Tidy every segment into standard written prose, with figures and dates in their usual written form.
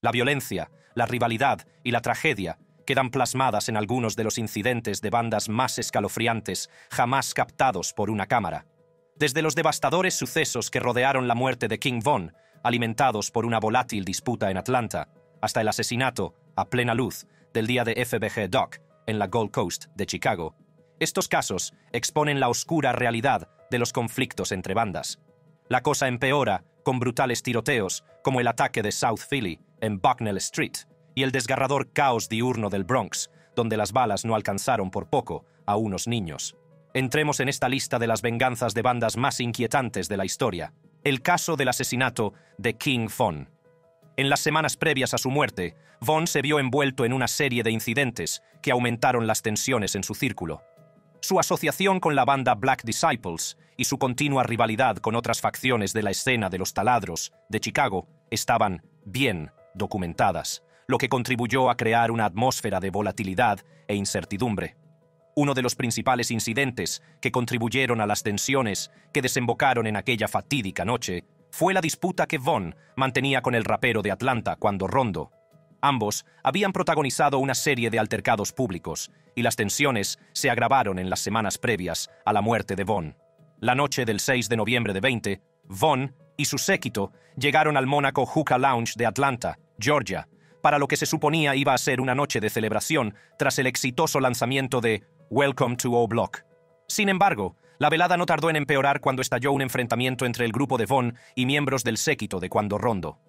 La violencia, la rivalidad y la tragedia quedan plasmadas en algunos de los incidentes de bandas más escalofriantes jamás captados por una cámara. Desde los devastadores sucesos que rodearon la muerte de King Von, alimentados por una volátil disputa en Atlanta, hasta el asesinato, a plena luz, del día de FBG Doc en la Gold Coast de Chicago. Estos casos exponen la oscura realidad de los conflictos entre bandas. La cosa empeora con brutales tiroteos, como el ataque de South Philly en Bucknell Street, y el desgarrador caos diurno del Bronx, donde las balas no alcanzaron por poco a unos niños. Entremos en esta lista de las venganzas de bandas más inquietantes de la historia. El caso del asesinato de King Von. En las semanas previas a su muerte, Von se vio envuelto en una serie de incidentes que aumentaron las tensiones en su círculo. Su asociación con la banda Black Disciples y su continua rivalidad con otras facciones de la escena de los taladros de Chicago estaban bien documentadas, lo que contribuyó a crear una atmósfera de volatilidad e incertidumbre. Uno de los principales incidentes que contribuyeron a las tensiones que desembocaron en aquella fatídica noche fue la disputa que Von mantenía con el rapero de Atlanta, Quando Rondo. Ambos habían protagonizado una serie de altercados públicos, y las tensiones se agravaron en las semanas previas a la muerte de Von. La noche del 6 de noviembre de 20, Von y su séquito llegaron al Monaco Hookah Lounge de Atlanta, Georgia, para lo que se suponía iba a ser una noche de celebración tras el exitoso lanzamiento de Welcome to O-Block. Sin embargo, la velada no tardó en empeorar cuando estalló un enfrentamiento entre el grupo de Von y miembros del séquito de Quando Rondo.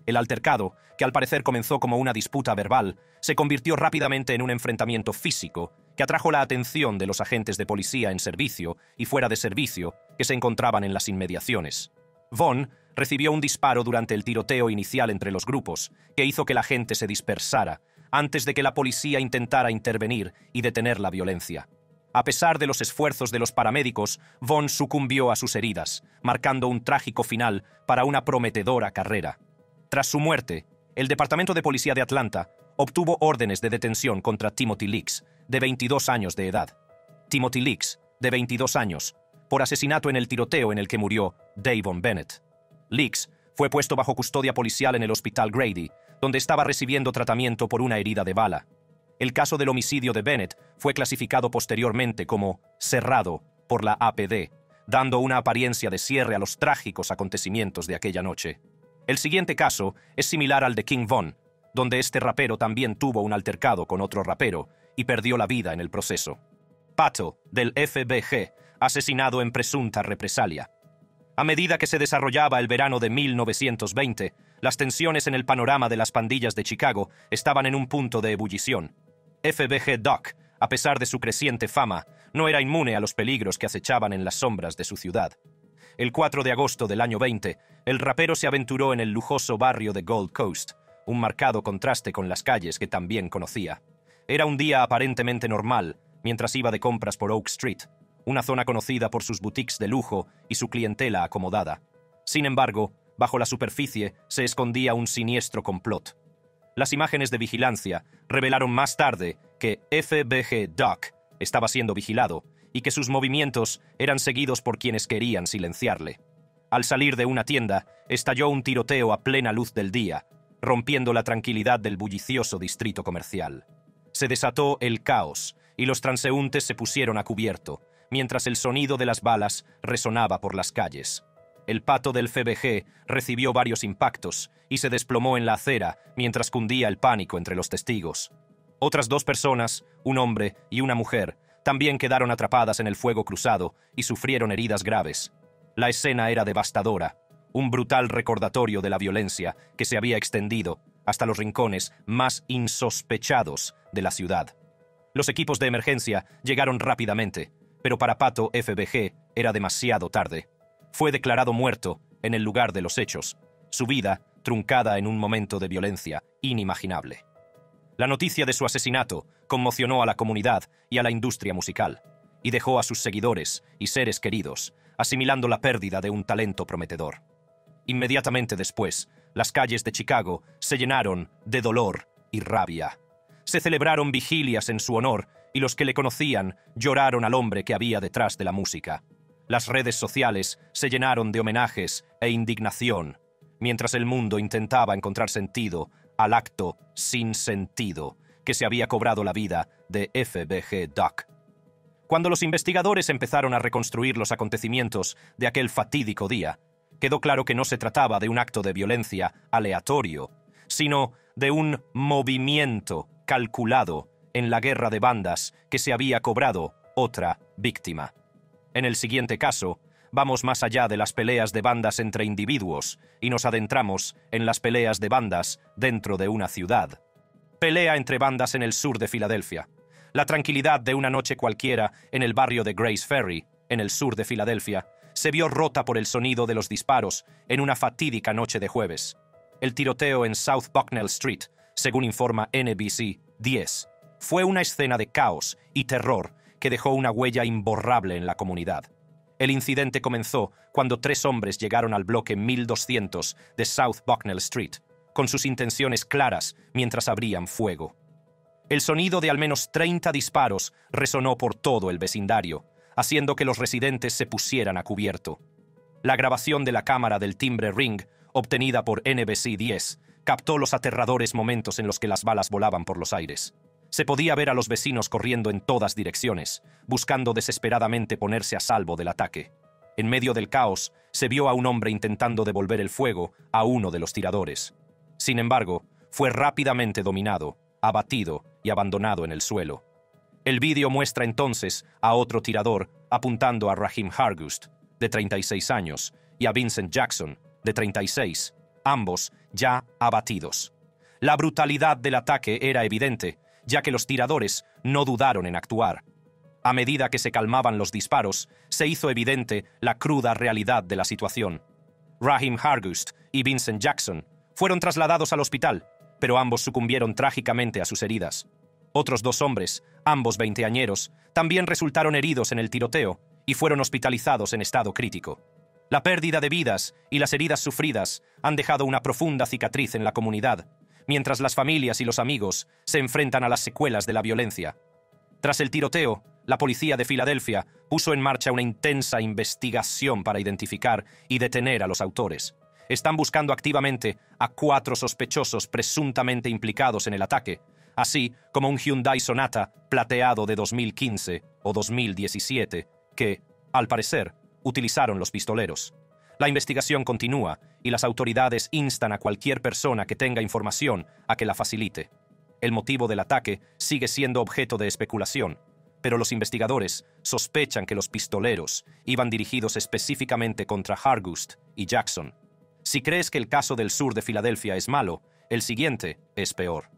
El altercado, que al parecer comenzó como una disputa verbal, se convirtió rápidamente en un enfrentamiento físico que atrajo la atención de los agentes de policía en servicio y fuera de servicio que se encontraban en las inmediaciones. Von recibió un disparo durante el tiroteo inicial entre los grupos, que hizo que la gente se dispersara antes de que la policía intentara intervenir y detener la violencia. A pesar de los esfuerzos de los paramédicos, Von sucumbió a sus heridas, marcando un trágico final para una prometedora carrera. Tras su muerte, el Departamento de Policía de Atlanta obtuvo órdenes de detención contra Timothy Leaks, de 22 años de edad. Timothy Leaks, de 22 años, por asesinato en el tiroteo en el que murió Davon Bennett. Leaks fue puesto bajo custodia policial en el Hospital Grady, donde estaba recibiendo tratamiento por una herida de bala. El caso del homicidio de Bennett fue clasificado posteriormente como cerrado por la APD, dando una apariencia de cierre a los trágicos acontecimientos de aquella noche. El siguiente caso es similar al de King Von, donde este rapero también tuvo un altercado con otro rapero y perdió la vida en el proceso. Pato, del FBG, asesinado en presunta represalia. A medida que se desarrollaba el verano de 1920, las tensiones en el panorama de las pandillas de Chicago estaban en un punto de ebullición. FBG Doc, a pesar de su creciente fama, no era inmune a los peligros que acechaban en las sombras de su ciudad. El 4 de agosto del año 20, el rapero se aventuró en el lujoso barrio de Gold Coast, un marcado contraste con las calles que también conocía. Era un día aparentemente normal, mientras iba de compras por Oak Street, una zona conocida por sus boutiques de lujo y su clientela acomodada. Sin embargo, bajo la superficie se escondía un siniestro complot. Las imágenes de vigilancia revelaron más tarde que FBG Doc estaba siendo vigilado y que sus movimientos eran seguidos por quienes querían silenciarle. Al salir de una tienda, estalló un tiroteo a plena luz del día, rompiendo la tranquilidad del bullicioso distrito comercial. Se desató el caos y los transeúntes se pusieron a cubierto, mientras el sonido de las balas resonaba por las calles. El pato del FBG recibió varios impactos y se desplomó en la acera mientras cundía el pánico entre los testigos. Otras 2 personas, un hombre y una mujer, también quedaron atrapadas en el fuego cruzado y sufrieron heridas graves. La escena era devastadora, un brutal recordatorio de la violencia que se había extendido hasta los rincones más insospechados de la ciudad. Los equipos de emergencia llegaron rápidamente, pero para Pato FBG era demasiado tarde. Fue declarado muerto en el lugar de los hechos, su vida truncada en un momento de violencia inimaginable. La noticia de su asesinato conmocionó a la comunidad y a la industria musical, y dejó a sus seguidores y seres queridos asimilando la pérdida de un talento prometedor. Inmediatamente después, las calles de Chicago se llenaron de dolor y rabia. Se celebraron vigilias en su honor y los que le conocían lloraron al hombre que había detrás de la música. Las redes sociales se llenaron de homenajes e indignación, mientras el mundo intentaba encontrar sentido al acto sin sentido que se había cobrado la vida de FBG Duck. Cuando los investigadores empezaron a reconstruir los acontecimientos de aquel fatídico día, quedó claro que no se trataba de un acto de violencia aleatorio, sino de un movimiento calculado en la guerra de bandas que se había cobrado otra víctima. En el siguiente caso, vamos más allá de las peleas de bandas entre individuos y nos adentramos en las peleas de bandas dentro de una ciudad. Pelea entre bandas en el sur de Filadelfia. La tranquilidad de una noche cualquiera en el barrio de Grace Ferry, en el sur de Filadelfia, se vio rota por el sonido de los disparos en una fatídica noche de jueves. El tiroteo en South Bucknell Street, según informa NBC 10, fue una escena de caos y terror que dejó una huella imborrable en la comunidad. El incidente comenzó cuando 3 hombres llegaron al bloque 1200 de South Bucknell Street, con sus intenciones claras mientras abrían fuego. El sonido de al menos 30 disparos resonó por todo el vecindario, haciendo que los residentes se pusieran a cubierto. La grabación de la cámara del timbre Ring, obtenida por NBC 10, captó los aterradores momentos en los que las balas volaban por los aires. Se podía ver a los vecinos corriendo en todas direcciones, buscando desesperadamente ponerse a salvo del ataque. En medio del caos, se vio a un hombre intentando devolver el fuego a uno de los tiradores. Sin embargo, fue rápidamente dominado, abatido y abandonado en el suelo. El vídeo muestra entonces a otro tirador apuntando a Raheem Hargust, de 36 años, y a Vincent Jackson, de 36, ambos ya abatidos. La brutalidad del ataque era evidente, ya que los tiradores no dudaron en actuar. A medida que se calmaban los disparos, se hizo evidente la cruda realidad de la situación. Raheem Hargust y Vincent Jackson fueron trasladados al hospital, pero ambos sucumbieron trágicamente a sus heridas. Otros 2 hombres, ambos veinteañeros, también resultaron heridos en el tiroteo y fueron hospitalizados en estado crítico. La pérdida de vidas y las heridas sufridas han dejado una profunda cicatriz en la comunidad, mientras las familias y los amigos se enfrentan a las secuelas de la violencia. Tras el tiroteo, la policía de Filadelfia puso en marcha una intensa investigación para identificar y detener a los autores. Están buscando activamente a 4 sospechosos presuntamente implicados en el ataque, así como un Hyundai Sonata plateado de 2015 o 2017 que, al parecer, utilizaron los pistoleros. La investigación continúa y las autoridades instan a cualquier persona que tenga información a que la facilite. El motivo del ataque sigue siendo objeto de especulación, pero los investigadores sospechan que los pistoleros iban dirigidos específicamente contra Hargust y Jackson. Si crees que el caso del sur de Filadelfia es malo, el siguiente es peor.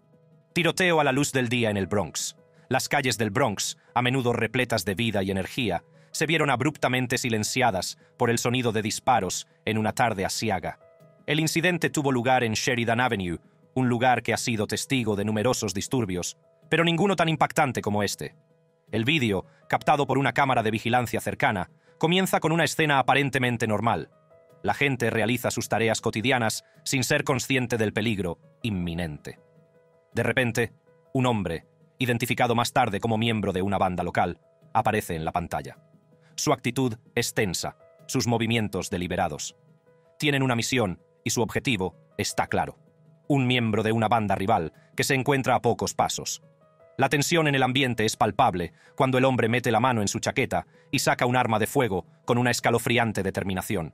Tiroteo a la luz del día en el Bronx. Las calles del Bronx, a menudo repletas de vida y energía, se vieron abruptamente silenciadas por el sonido de disparos en una tarde aciaga. El incidente tuvo lugar en Sheridan Avenue, un lugar que ha sido testigo de numerosos disturbios, pero ninguno tan impactante como este. El vídeo, captado por una cámara de vigilancia cercana, comienza con una escena aparentemente normal. La gente realiza sus tareas cotidianas sin ser consciente del peligro inminente. De repente, un hombre, identificado más tarde como miembro de una banda local, aparece en la pantalla. Su actitud es tensa, sus movimientos deliberados. Tienen una misión y su objetivo está claro. Un miembro de una banda rival que se encuentra a pocos pasos. La tensión en el ambiente es palpable cuando el hombre mete la mano en su chaqueta y saca un arma de fuego con una escalofriante determinación.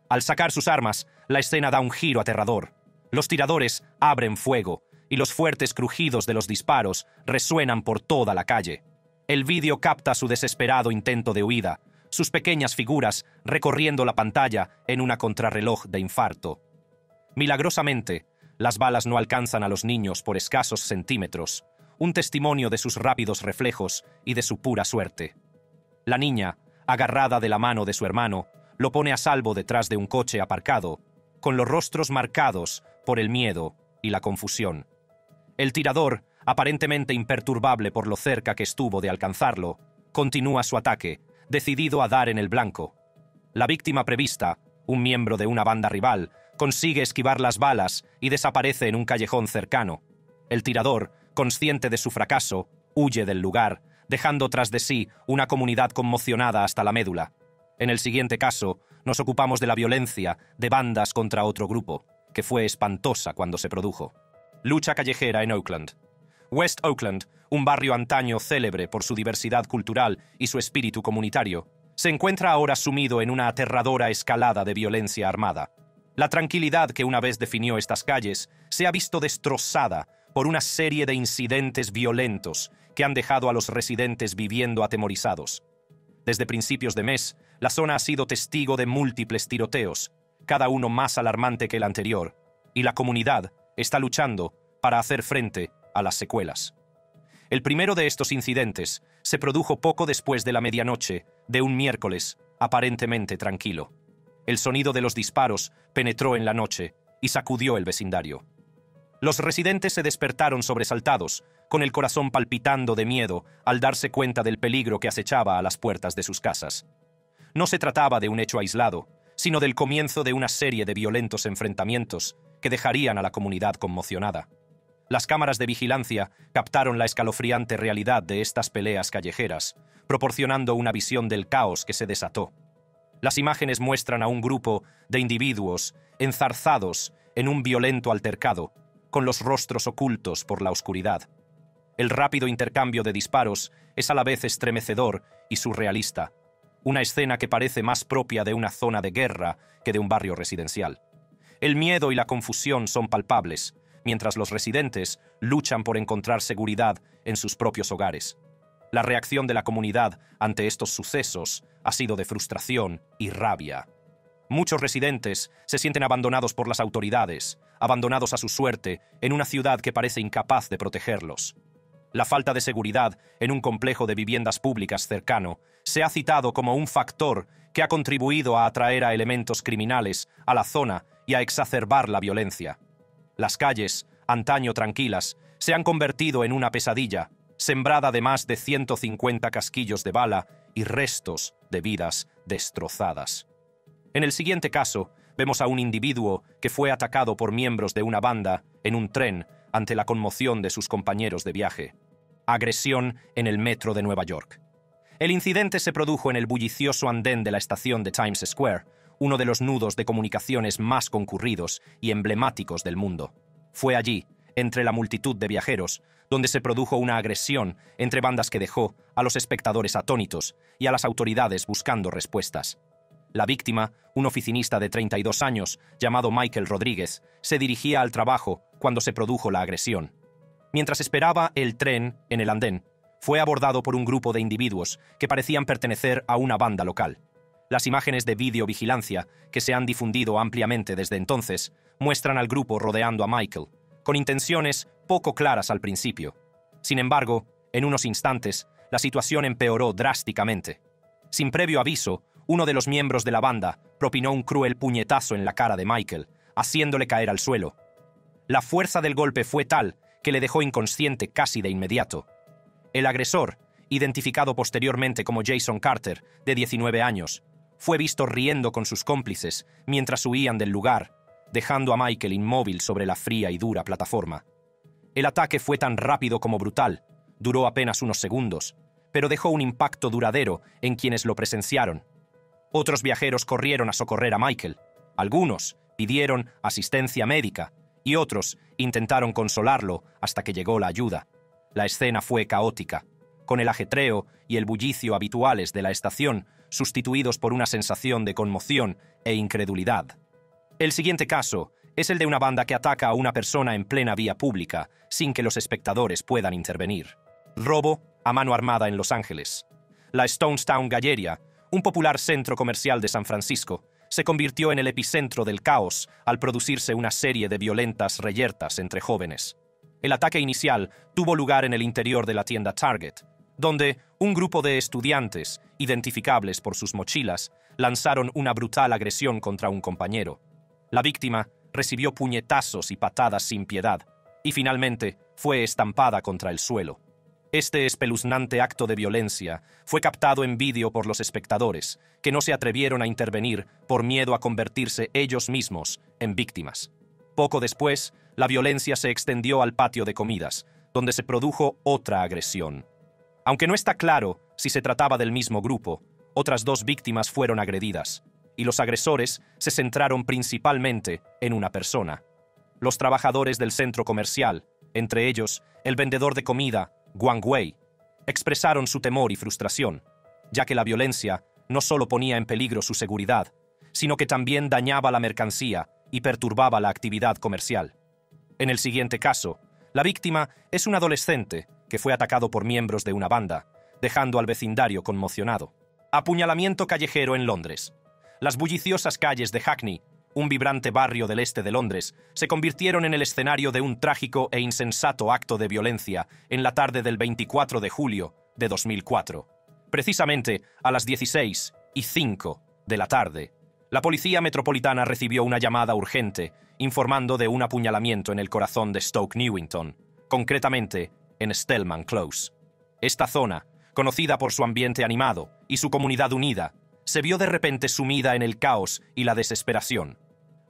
Al sacar sus armas, la escena da un giro aterrador. Los tiradores abren fuego y los fuertes crujidos de los disparos resuenan por toda la calle. El vídeo capta su desesperado intento de huida, sus pequeñas figuras recorriendo la pantalla en una contrarreloj de infarto. Milagrosamente, las balas no alcanzan a los niños por escasos centímetros, un testimonio de sus rápidos reflejos y de su pura suerte. La niña, agarrada de la mano de su hermano, lo pone a salvo detrás de un coche aparcado, con los rostros marcados por el miedo y la confusión. El tirador, aparentemente imperturbable por lo cerca que estuvo de alcanzarlo, continúa su ataque, decidido a dar en el blanco. La víctima prevista, un miembro de una banda rival, consigue esquivar las balas y desaparece en un callejón cercano. El tirador, consciente de su fracaso, huye del lugar, dejando tras de sí una comunidad conmocionada hasta la médula. En el siguiente caso, nos ocupamos de la violencia de bandas contra otro grupo, que fue espantosa cuando se produjo. Lucha callejera en Oakland. West Oakland, un barrio antaño célebre por su diversidad cultural y su espíritu comunitario, se encuentra ahora sumido en una aterradora escalada de violencia armada. La tranquilidad que una vez definió estas calles se ha visto destrozada por una serie de incidentes violentos que han dejado a los residentes viviendo atemorizados. Desde principios de mes, la zona ha sido testigo de múltiples tiroteos, cada uno más alarmante que el anterior, y la comunidad está luchando para hacer frente a las secuelas. El primero de estos incidentes se produjo poco después de la medianoche de un miércoles aparentemente tranquilo. El sonido de los disparos penetró en la noche y sacudió el vecindario. Los residentes se despertaron sobresaltados, con el corazón palpitando de miedo al darse cuenta del peligro que acechaba a las puertas de sus casas. No se trataba de un hecho aislado, sino del comienzo de una serie de violentos enfrentamientos que dejarían a la comunidad conmocionada. Las cámaras de vigilancia captaron la escalofriante realidad de estas peleas callejeras, proporcionando una visión del caos que se desató. Las imágenes muestran a un grupo de individuos enzarzados en un violento altercado, con los rostros ocultos por la oscuridad. El rápido intercambio de disparos es a la vez estremecedor y surrealista, una escena que parece más propia de una zona de guerra que de un barrio residencial. El miedo y la confusión son palpables, mientras los residentes luchan por encontrar seguridad en sus propios hogares. La reacción de la comunidad ante estos sucesos ha sido de frustración y rabia. Muchos residentes se sienten abandonados por las autoridades, abandonados a su suerte en una ciudad que parece incapaz de protegerlos. La falta de seguridad en un complejo de viviendas públicas cercano se ha citado como un factor que ha contribuido a atraer a elementos criminales a la zona y a exacerbar la violencia. Las calles, antaño tranquilas, se han convertido en una pesadilla, sembrada de más de 150 casquillos de bala y restos de vidas destrozadas. En el siguiente caso, vemos a un individuo que fue atacado por miembros de una banda en un tren ante la conmoción de sus compañeros de viaje. Agresión en el metro de Nueva York. El incidente se produjo en el bullicioso andén de la estación de Times Square, uno de los nudos de comunicaciones más concurridos y emblemáticos del mundo. Fue allí, entre la multitud de viajeros, donde se produjo una agresión entre bandas que dejó a los espectadores atónitos y a las autoridades buscando respuestas. La víctima, un oficinista de 32 años, llamado Michael Rodríguez, se dirigía al trabajo cuando se produjo la agresión. Mientras esperaba el tren en el andén, fue abordado por un grupo de individuos que parecían pertenecer a una banda local. Las imágenes de videovigilancia, que se han difundido ampliamente desde entonces, muestran al grupo rodeando a Michael, con intenciones poco claras al principio. Sin embargo, en unos instantes, la situación empeoró drásticamente. Sin previo aviso, uno de los miembros de la banda propinó un cruel puñetazo en la cara de Michael, haciéndole caer al suelo. La fuerza del golpe fue tal que le dejó inconsciente casi de inmediato. El agresor, identificado posteriormente como Jason Carter, de 19 años, fue visto riendo con sus cómplices mientras huían del lugar, dejando a Michael inmóvil sobre la fría y dura plataforma. El ataque fue tan rápido como brutal, duró apenas unos segundos, pero dejó un impacto duradero en quienes lo presenciaron. Otros viajeros corrieron a socorrer a Michael. Algunos pidieron asistencia médica y otros intentaron consolarlo hasta que llegó la ayuda. La escena fue caótica, con el ajetreo y el bullicio habituales de la estación sustituidos por una sensación de conmoción e incredulidad. El siguiente caso es el de una banda que ataca a una persona en plena vía pública sin que los espectadores puedan intervenir. Robo a mano armada en Los Ángeles. La Stonestown Galleria, un popular centro comercial de San Francisco, se convirtió en el epicentro del caos al producirse una serie de violentas reyertas entre jóvenes. El ataque inicial tuvo lugar en el interior de la tienda Target, donde un grupo de estudiantes, identificables por sus mochilas, lanzaron una brutal agresión contra un compañero. La víctima recibió puñetazos y patadas sin piedad, y finalmente fue estampada contra el suelo. Este espeluznante acto de violencia fue captado en vídeo por los espectadores, que no se atrevieron a intervenir por miedo a convertirse ellos mismos en víctimas. Poco después, la violencia se extendió al patio de comidas, donde se produjo otra agresión. Aunque no está claro si se trataba del mismo grupo, otras dos víctimas fueron agredidas, y los agresores se centraron principalmente en una persona. Los trabajadores del centro comercial, entre ellos el vendedor de comida, Guang Wei, expresaron su temor y frustración, ya que la violencia no solo ponía en peligro su seguridad, sino que también dañaba la mercancía y perturbaba la actividad comercial. En el siguiente caso, la víctima es un adolescente que fue atacado por miembros de una banda, dejando al vecindario conmocionado. Apuñalamiento callejero en Londres. Las bulliciosas calles de Hackney, un vibrante barrio del este de Londres, se convirtieron en el escenario de un trágico e insensato acto de violencia en la tarde del 24 de julio de 2004. Precisamente a las 16:05 de la tarde, la Policía Metropolitana recibió una llamada urgente informando de un apuñalamiento en el corazón de Stoke Newington, concretamente en Stillman Close. Esta zona, conocida por su ambiente animado y su comunidad unida, se vio de repente sumida en el caos y la desesperación.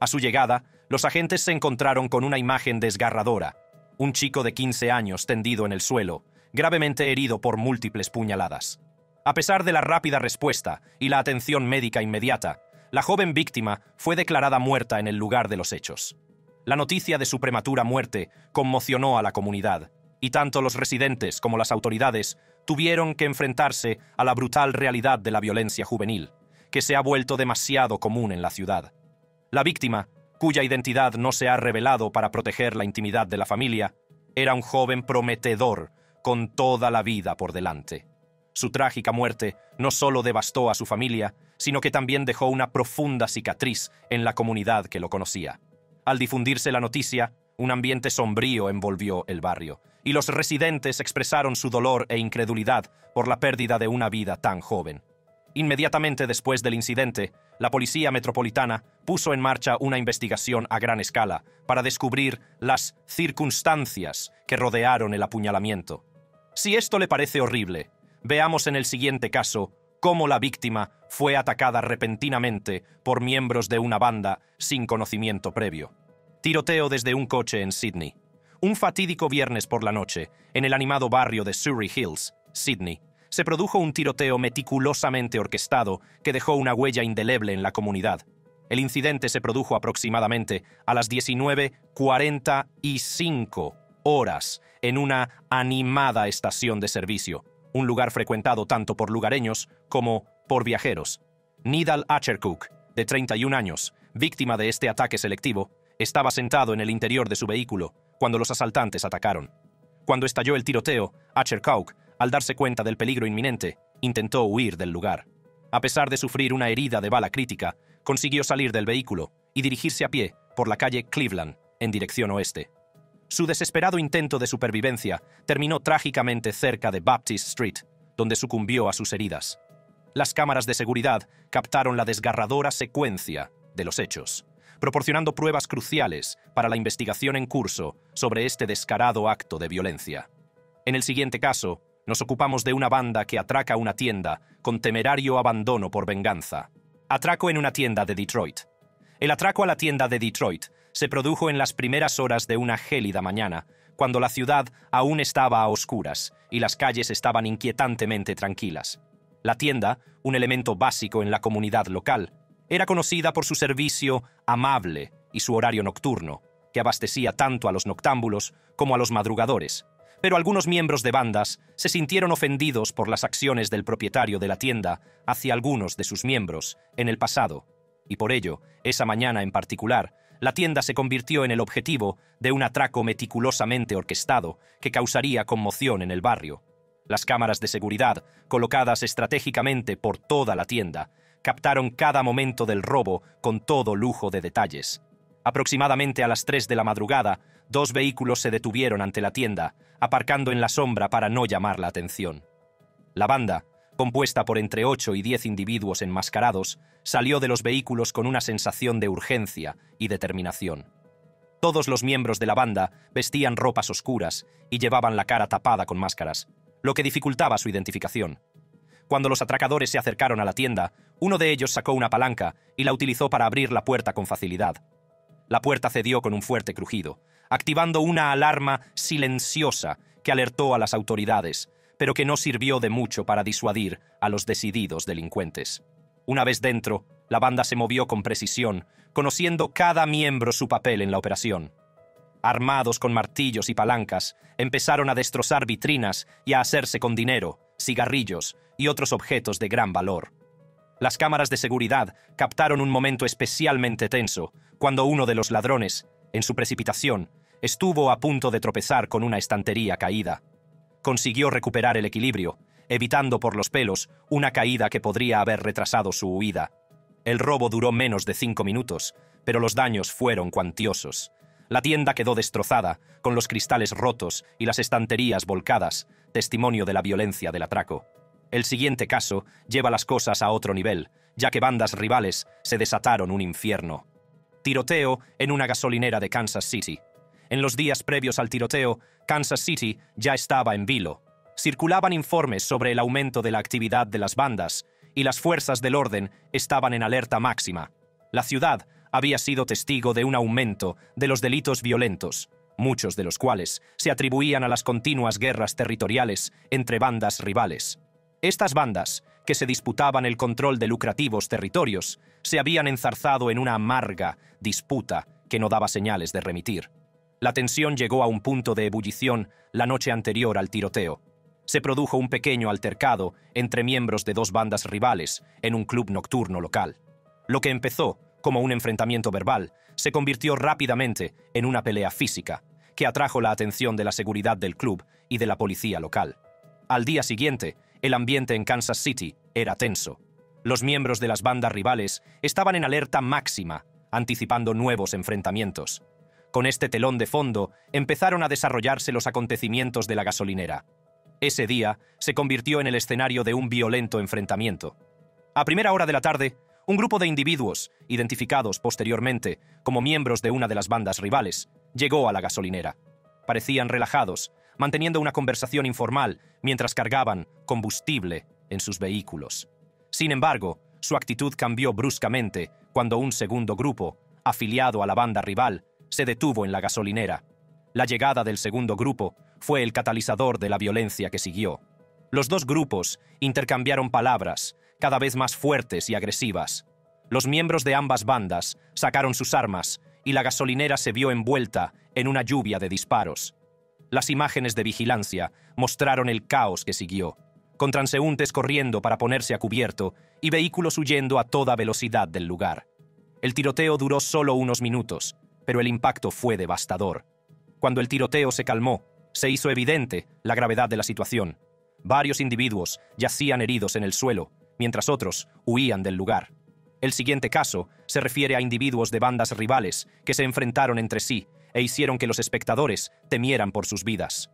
A su llegada, los agentes se encontraron con una imagen desgarradora: un chico de 15 años tendido en el suelo, gravemente herido por múltiples puñaladas. A pesar de la rápida respuesta y la atención médica inmediata, la joven víctima fue declarada muerta en el lugar de los hechos. La noticia de su prematura muerte conmocionó a la comunidad, y tanto los residentes como las autoridades tuvieron que enfrentarse a la brutal realidad de la violencia juvenil, que se ha vuelto demasiado común en la ciudad. La víctima, cuya identidad no se ha revelado para proteger la intimidad de la familia, era un joven prometedor con toda la vida por delante. Su trágica muerte no solo devastó a su familia, sino que también dejó una profunda cicatriz en la comunidad que lo conocía. Al difundirse la noticia, un ambiente sombrío envolvió el barrio, y los residentes expresaron su dolor e incredulidad por la pérdida de una vida tan joven. Inmediatamente después del incidente, la Policía Metropolitana puso en marcha una investigación a gran escala para descubrir las circunstancias que rodearon el apuñalamiento. Si esto le parece horrible, veamos en el siguiente caso cómo la víctima fue atacada repentinamente por miembros de una banda sin conocimiento previo. Tiroteo desde un coche en Sydney. Un fatídico viernes por la noche, en el animado barrio de Surrey Hills, Sydney, se produjo un tiroteo meticulosamente orquestado que dejó una huella indeleble en la comunidad. El incidente se produjo aproximadamente a las 19:45 horas en una animada estación de servicio, un lugar frecuentado tanto por lugareños como por viajeros. Nidal Achercook, de 31 años, víctima de este ataque selectivo, estaba sentado en el interior de su vehículo cuando los asaltantes atacaron. Cuando estalló el tiroteo, Achercook, al darse cuenta del peligro inminente, intentó huir del lugar. A pesar de sufrir una herida de bala crítica, consiguió salir del vehículo y dirigirse a pie por la calle Cleveland, en dirección oeste. Su desesperado intento de supervivencia terminó trágicamente cerca de Baptist Street, donde sucumbió a sus heridas. Las cámaras de seguridad captaron la desgarradora secuencia de los hechos, proporcionando pruebas cruciales para la investigación en curso sobre este descarado acto de violencia. En el siguiente caso, nos ocupamos de una banda que atraca una tienda con temerario abandono por venganza. Atraco en una tienda de Detroit. El atraco a la tienda de Detroit se produjo en las primeras horas de una gélida mañana, cuando la ciudad aún estaba a oscuras y las calles estaban inquietantemente tranquilas. La tienda, un elemento básico en la comunidad local, era conocida por su servicio amable y su horario nocturno, que abastecía tanto a los noctámbulos como a los madrugadores. Pero algunos miembros de bandas se sintieron ofendidos por las acciones del propietario de la tienda hacia algunos de sus miembros en el pasado, y por ello, esa mañana en particular, la tienda se convirtió en el objetivo de un atraco meticulosamente orquestado que causaría conmoción en el barrio. Las cámaras de seguridad, colocadas estratégicamente por toda la tienda, captaron cada momento del robo con todo lujo de detalles. Aproximadamente a las 3 de la madrugada, 2 vehículos se detuvieron ante la tienda, aparcando en la sombra para no llamar la atención. La banda, compuesta por entre 8 y 10 individuos enmascarados, salió de los vehículos con una sensación de urgencia y determinación. Todos los miembros de la banda vestían ropas oscuras y llevaban la cara tapada con máscaras, lo que dificultaba su identificación. Cuando los atracadores se acercaron a la tienda, uno de ellos sacó una palanca y la utilizó para abrir la puerta con facilidad. La puerta cedió con un fuerte crujido, activando una alarma silenciosa que alertó a las autoridades, pero que no sirvió de mucho para disuadir a los decididos delincuentes. Una vez dentro, la banda se movió con precisión, conociendo cada miembro su papel en la operación. armados con martillos y palancas, empezaron a destrozar vitrinas y a hacerse con dinero, cigarrillos y otros objetos de gran valor. Las cámaras de seguridad captaron un momento especialmente tenso, cuando uno de los ladrones, en su precipitación, estuvo a punto de tropezar con una estantería caída. Consiguió recuperar el equilibrio, evitando por los pelos una caída que podría haber retrasado su huida. El robo duró menos de 5 minutos, pero los daños fueron cuantiosos. La tienda quedó destrozada, con los cristales rotos y las estanterías volcadas, testimonio de la violencia del atraco. El siguiente caso lleva las cosas a otro nivel, ya que bandas rivales se desataron un infierno. Tiroteo en una gasolinera de Kansas City. En los días previos al tiroteo, Kansas City ya estaba en vilo. Circulaban informes sobre el aumento de la actividad de las bandas, y las fuerzas del orden estaban en alerta máxima. La ciudad había sido testigo de un aumento de los delitos violentos, muchos de los cuales se atribuían a las continuas guerras territoriales entre bandas rivales. Estas bandas, que se disputaban el control de lucrativos territorios, se habían enzarzado en una amarga disputa que no daba señales de remitir. La tensión llegó a un punto de ebullición la noche anterior al tiroteo. Se produjo un pequeño altercado entre miembros de dos bandas rivales en un club nocturno local. Lo que empezó como un enfrentamiento verbal se convirtió rápidamente en una pelea física, que atrajo la atención de la seguridad del club y de la policía local. Al día siguiente, el ambiente en Kansas City era tenso. Los miembros de las bandas rivales estaban en alerta máxima, anticipando nuevos enfrentamientos. Con este telón de fondo, empezaron a desarrollarse los acontecimientos de la gasolinera. Ese día se convirtió en el escenario de un violento enfrentamiento. A primera hora de la tarde, un grupo de individuos, identificados posteriormente como miembros de una de las bandas rivales, llegó a la gasolinera. Parecían relajados, manteniendo una conversación informal mientras cargaban combustible en sus vehículos. Sin embargo, su actitud cambió bruscamente cuando un segundo grupo, afiliado a la banda rival, se detuvo en la gasolinera. La llegada del segundo grupo fue el catalizador de la violencia que siguió. Los dos grupos intercambiaron palabras, cada vez más fuertes y agresivas. Los miembros de ambas bandas sacaron sus armas y la gasolinera se vio envuelta en una lluvia de disparos. Las imágenes de vigilancia mostraron el caos que siguió, con transeúntes corriendo para ponerse a cubierto y vehículos huyendo a toda velocidad del lugar. El tiroteo duró solo unos minutos, pero el impacto fue devastador. Cuando el tiroteo se calmó, se hizo evidente la gravedad de la situación. Varios individuos yacían heridos en el suelo, mientras otros huían del lugar. El siguiente caso se refiere a individuos de bandas rivales que se enfrentaron entre sí e hicieron que los espectadores temieran por sus vidas.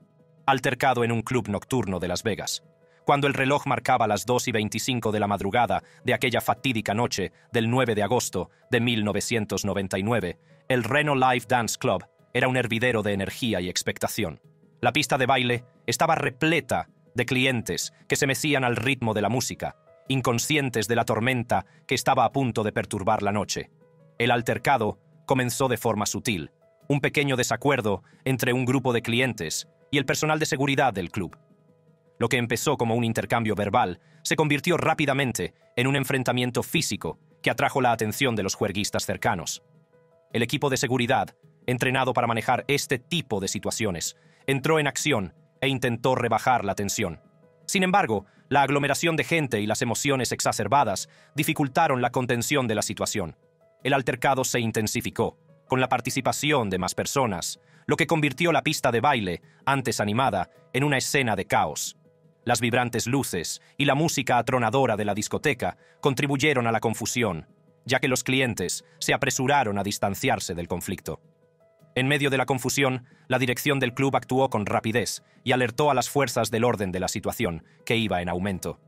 Altercado en un club nocturno de Las Vegas. Cuando el reloj marcaba las 2:25 de la madrugada de aquella fatídica noche del 9 de agosto de 1999, el Reno Live Dance Club era un hervidero de energía y expectación. La pista de baile estaba repleta de clientes que se mecían al ritmo de la música, inconscientes de la tormenta que estaba a punto de perturbar la noche. El altercado comenzó de forma sutil, un pequeño desacuerdo entre un grupo de clientes y el personal de seguridad del club. Lo que empezó como un intercambio verbal se convirtió rápidamente en un enfrentamiento físico que atrajo la atención de los juerguistas cercanos. El equipo de seguridad, entrenado para manejar este tipo de situaciones, entró en acción e intentó rebajar la tensión. Sin embargo, la aglomeración de gente y las emociones exacerbadas dificultaron la contención de la situación. El altercado se intensificó, con la participación de más personas, lo que convirtió la pista de baile, antes animada, en una escena de caos. Las vibrantes luces y la música atronadora de la discoteca contribuyeron a la confusión, ya que los clientes se apresuraron a distanciarse del conflicto. En medio de la confusión, la dirección del club actuó con rapidez y alertó a las fuerzas del orden de la situación, que iba en aumento.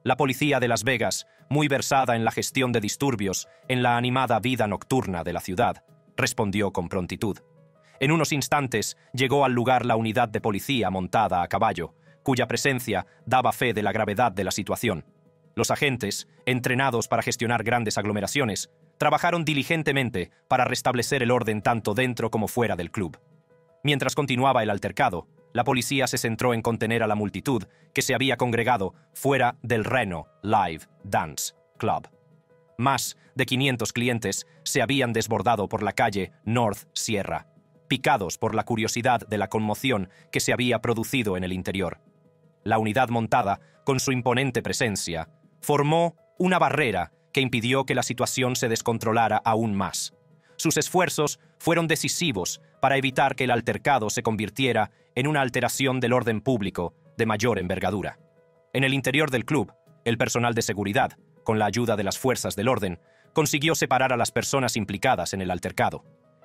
La policía de Las Vegas, muy versada en la gestión de disturbios en la animada vida nocturna de la ciudad, respondió con prontitud. En unos instantes llegó al lugar la unidad de policía montada a caballo, cuya presencia daba fe de la gravedad de la situación. Los agentes, entrenados para gestionar grandes aglomeraciones, trabajaron diligentemente para restablecer el orden tanto dentro como fuera del club. Mientras continuaba el altercado, la policía se centró en contener a la multitud que se había congregado fuera del Reno Live Dance Club. Más de 500 clientes se habían desbordado por la calle North Sierra. picados por la curiosidad de la conmoción que se había producido en el interior. La unidad montada, con su imponente presencia, formó una barrera que impidió que la situación se descontrolara aún más. Sus esfuerzos fueron decisivos para evitar que el altercado se convirtiera en una alteración del orden público de mayor envergadura. En el interior del club, el personal de seguridad, con la ayuda de las fuerzas del orden, consiguió separar a las personas implicadas en el altercado.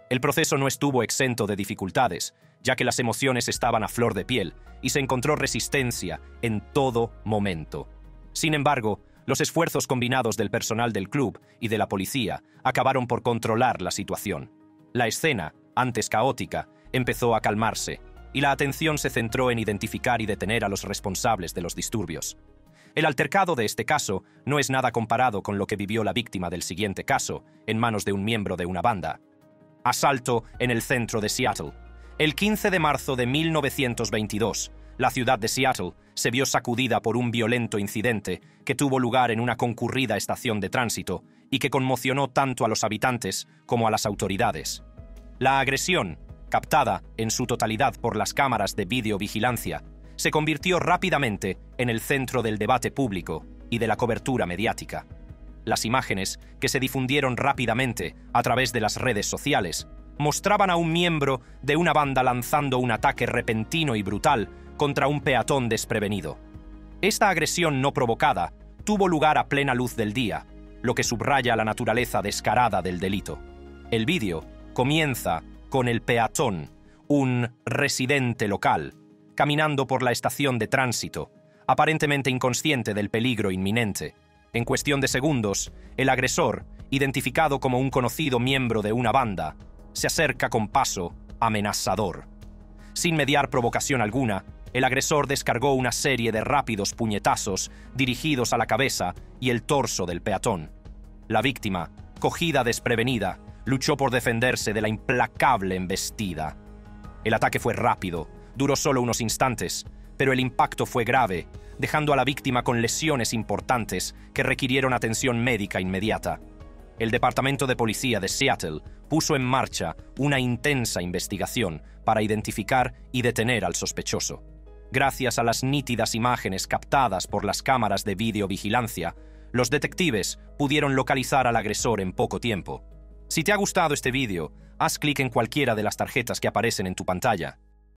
El proceso no estuvo exento de dificultades, ya que las emociones estaban a flor de piel y se encontró resistencia en todo momento. Sin embargo, los esfuerzos combinados del personal del club y de la policía acabaron por controlar la situación. La escena, antes caótica, empezó a calmarse, y la atención se centró en identificar y detener a los responsables de los disturbios. El altercado de este caso no es nada comparado con lo que vivió la víctima del siguiente caso, en manos de un miembro de una banda. Asalto en el centro de Seattle. El 15 de marzo de 1922, la ciudad de Seattle se vio sacudida por un violento incidente que tuvo lugar en una concurrida estación de tránsito y que conmocionó tanto a los habitantes como a las autoridades. La agresión, captada en su totalidad por las cámaras de videovigilancia, se convirtió rápidamente en el centro del debate público y de la cobertura mediática. Las imágenes, que se difundieron rápidamente a través de las redes sociales, mostraban a un miembro de una banda lanzando un ataque repentino y brutal contra un peatón desprevenido. Esta agresión no provocada tuvo lugar a plena luz del día, lo que subraya la naturaleza descarada del delito. El vídeo comienza con el peatón, un residente local, caminando por la estación de tránsito, aparentemente inconsciente del peligro inminente. En cuestión de segundos, el agresor, identificado como un conocido miembro de una banda, se acerca con paso amenazador. Sin mediar provocación alguna, el agresor descargó una serie de rápidos puñetazos dirigidos a la cabeza y el torso del peatón. La víctima, cogida desprevenida, luchó por defenderse de la implacable embestida. El ataque fue rápido, duró solo unos instantes, pero el impacto fue grave, dejando a la víctima con lesiones importantes que requirieron atención médica inmediata. El Departamento de Policía de Seattle puso en marcha una intensa investigación para identificar y detener al sospechoso. Gracias a las nítidas imágenes captadas por las cámaras de videovigilancia, los detectives pudieron localizar al agresor en poco tiempo. Si te ha gustado este vídeo, haz clic en cualquiera de las tarjetas que aparecen en tu pantalla.